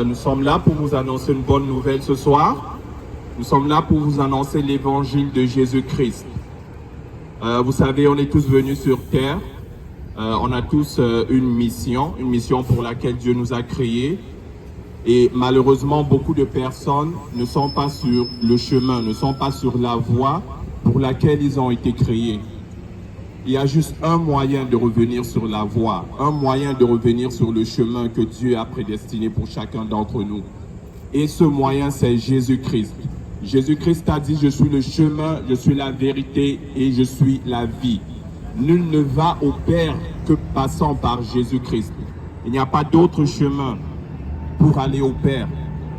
Nous sommes là pour vous annoncer une bonne nouvelle ce soir. Nous sommes là pour vous annoncer l'évangile de Jésus-Christ. Vous savez, on est tous venus sur terre. On a tous une mission pour laquelle Dieu nous a créés. Et malheureusement, beaucoup de personnes ne sont pas sur le chemin, ne sont pas sur la voie pour laquelle ils ont été créés. Il y a juste un moyen de revenir sur la voie, un moyen de revenir sur le chemin que Dieu a prédestiné pour chacun d'entre nous. Et ce moyen, c'est Jésus-Christ. Jésus-Christ a dit, je suis le chemin, je suis la vérité et je suis la vie. Nul ne va au Père que passant par Jésus-Christ. Il n'y a pas d'autre chemin pour aller au Père.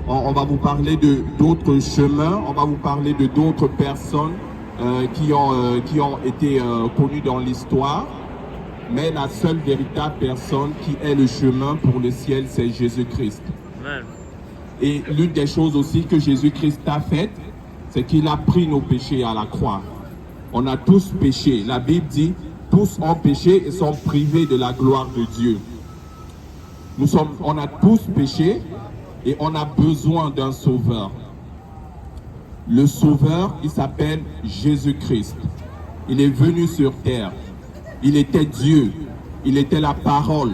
On va vous parler d'autres chemins, on va vous parler de d'autres personnes qui ont été connues dans l'histoire. Mais la seule véritable personne qui est le chemin pour le ciel, c'est Jésus-Christ. Et l'une des choses aussi que Jésus-Christ a faites, c'est qu'il a pris nos péchés à la croix. On a tous péché. La Bible dit, tous ont péché et sont privés de la gloire de Dieu. On a tous péché et on a besoin d'un sauveur. Le sauveur, il s'appelle Jésus-Christ. Il est venu sur terre. Il était Dieu. Il était la parole.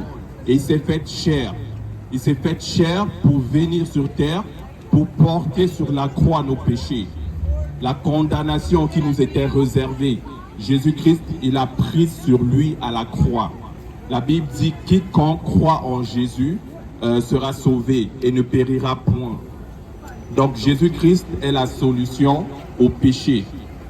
Et il s'est fait chair. Il s'est fait chair pour venir sur terre, pour porter sur la croix nos péchés. La condamnation qui nous était réservée. Jésus-Christ, il a pris sur lui à la croix. La Bible dit, quiconque croit en Jésus sera sauvé et ne périra point. Donc Jésus-Christ est la solution au péché.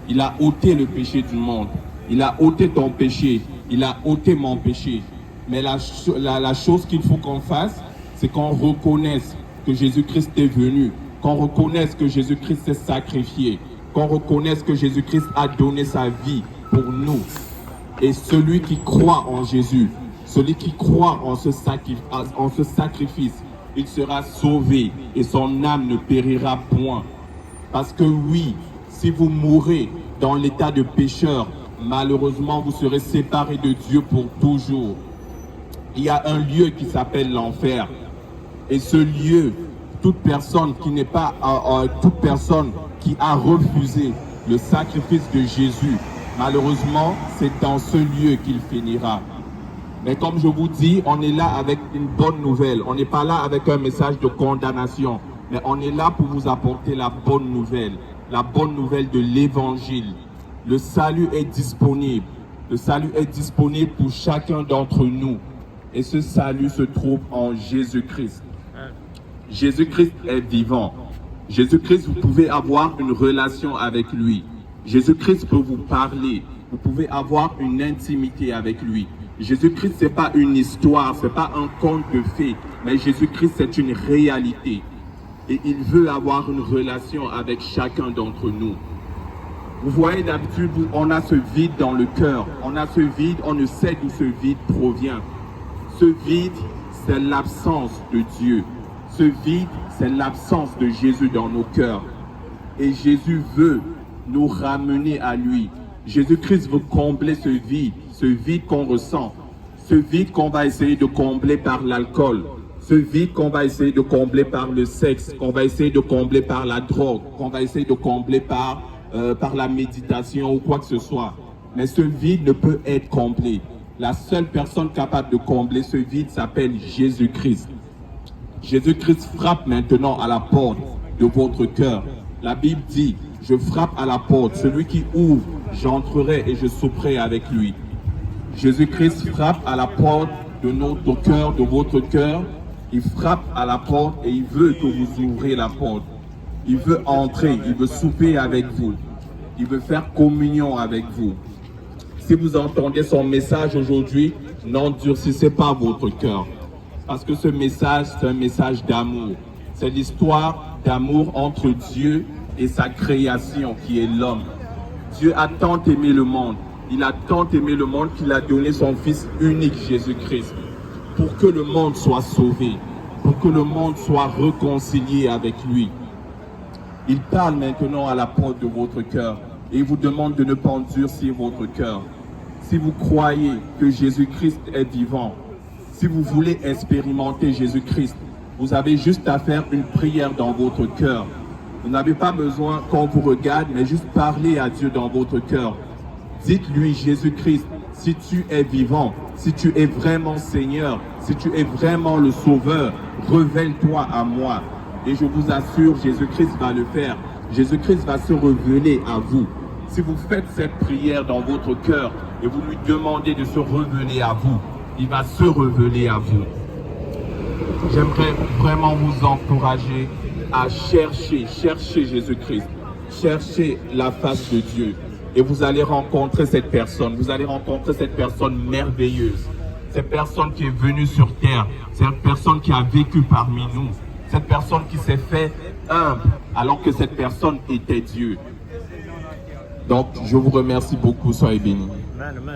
Il a ôté le péché du monde. Il a ôté ton péché. Il a ôté mon péché. Mais la chose qu'il faut qu'on fasse, c'est qu'on reconnaisse que Jésus-Christ est venu. Qu'on reconnaisse que Jésus-Christ s'est sacrifié. Qu'on reconnaisse que Jésus-Christ a donné sa vie pour nous. Et celui qui croit en Jésus, celui qui croit en ce sacrifice, il sera sauvé et son âme ne périra point. Parce que oui, si vous mourrez dans l'état de pécheur, malheureusement vous serez séparés de Dieu pour toujours. Il y a un lieu qui s'appelle l'enfer. Et ce lieu, toute personne qui a refusé le sacrifice de Jésus, malheureusement, c'est dans ce lieu qu'il finira. Mais comme je vous dis, on est là avec une bonne nouvelle. On n'est pas là avec un message de condamnation. Mais on est là pour vous apporter la bonne nouvelle de l'évangile. Le salut est disponible. Le salut est disponible pour chacun d'entre nous. Et ce salut se trouve en Jésus-Christ. Jésus-Christ est vivant. Jésus-Christ, vous pouvez avoir une relation avec lui. Jésus-Christ peut vous parler. Vous pouvez avoir une intimité avec lui. Jésus-Christ, ce n'est pas une histoire, ce n'est pas un conte de fées, mais Jésus-Christ, c'est une réalité. Et il veut avoir une relation avec chacun d'entre nous. Vous voyez, d'habitude, on a ce vide dans le cœur. On a ce vide, on ne sait d'où ce vide provient. Ce vide, c'est l'absence de Dieu. Ce vide, c'est l'absence de Jésus dans nos cœurs. Et Jésus veut nous ramener à lui. Jésus-Christ veut combler ce vide qu'on ressent, ce vide qu'on va essayer de combler par l'alcool, ce vide qu'on va essayer de combler par le sexe, qu'on va essayer de combler par la drogue, qu'on va essayer de combler par la méditation ou quoi que ce soit. Mais ce vide ne peut être comblé. La seule personne capable de combler ce vide s'appelle Jésus-Christ. Jésus-Christ frappe maintenant à la porte de votre cœur. La Bible dit, je frappe à la porte, celui qui ouvre, j'entrerai et je souperai avec lui. Jésus-Christ frappe à la porte de notre cœur, de votre cœur. Il frappe à la porte et il veut que vous ouvrez la porte. Il veut entrer, il veut souper avec vous. Il veut faire communion avec vous. Si vous entendez son message aujourd'hui, n'endurcissez pas votre cœur. Parce que ce message, c'est un message d'amour. C'est l'histoire d'amour entre Dieu et sa création qui est l'homme. Dieu a tant aimé le monde. Il a tant aimé le monde qu'il a donné son Fils unique, Jésus-Christ, pour que le monde soit sauvé, pour que le monde soit réconcilié avec lui. Il parle maintenant à la porte de votre cœur et il vous demande de ne pas endurcir votre cœur. Si vous croyez que Jésus-Christ est vivant, si vous voulez expérimenter Jésus-Christ, Vous avez juste à faire une prière dans votre cœur. Vous n'avez pas besoin qu'on vous regarde, mais juste parler à Dieu dans votre cœur. Dites-lui, Jésus-Christ, si tu es vivant, si tu es vraiment Seigneur, si tu es vraiment le Sauveur, révèle-toi à moi. Et je vous assure, Jésus-Christ va le faire. Jésus-Christ va se révéler à vous. Si vous faites cette prière dans votre cœur et vous lui demandez de se révéler à vous, il va se révéler à vous. J'aimerais vraiment vous encourager à chercher Jésus-Christ, chercher la face de Dieu. Et vous allez rencontrer cette personne, vous allez rencontrer cette personne merveilleuse, cette personne qui est venue sur terre, cette personne qui a vécu parmi nous, cette personne qui s'est fait humble alors que cette personne était Dieu. Donc, je vous remercie beaucoup, soyez bénis.